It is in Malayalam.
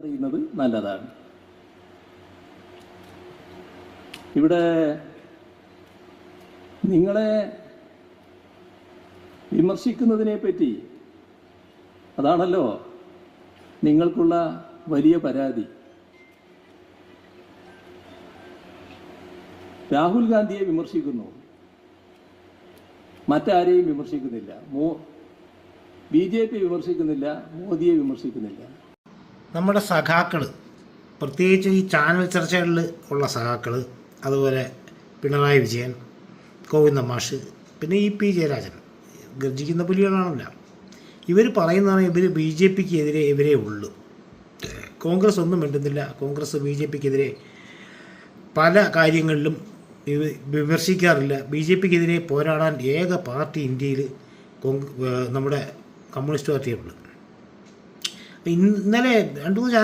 അറിയുന്നത് നല്ലതാണ്. ഇവിടെ നിങ്ങളെ വിമർശിക്കുന്നതിനെ പറ്റി അതാണല്ലോ നിങ്ങൾക്കുള്ള വലിയ പരാതി. രാഹുൽ ഗാന്ധിയെ വിമർശിക്കുന്നു, മറ്റാരെയും വിമർശിക്കുന്നില്ല. BJP വിമർശിക്കുന്നില്ല, മോദിയെ വിമർശിക്കുന്നില്ല. നമ്മുടെ സഖാക്കൾ, പ്രത്യേകിച്ച് ഈ ചാനൽ ചർച്ചകളിൽ ഉള്ള സഖാക്കൾ, അതുപോലെ പിണറായി വിജയൻ, ഗോവിന്ദ മാഷ്, പിന്നെ P ജയരാജൻ, ഗർജിക്കുന്ന പുലികളാണല്ലോ. ഇവർ പറയുന്നതാണ് ഇവർ BJPക്ക് എതിരെ ഇവരേ ഉള്ളൂ. കോൺഗ്രസ് ഒന്നും മിണ്ടുന്നില്ല. കോൺഗ്രസ് BJPക്കെതിരെ പല കാര്യങ്ങളിലും വിമർശിക്കാറില്ല. BJPക്ക് എതിരെ പോരാടാൻ ഏക പാർട്ടി ഇന്ത്യയിൽ നമ്മുടെ കമ്മ്യൂണിസ്റ്റ് പാർട്ടിയുള്ളൂ. ഇന്നലെ 2-3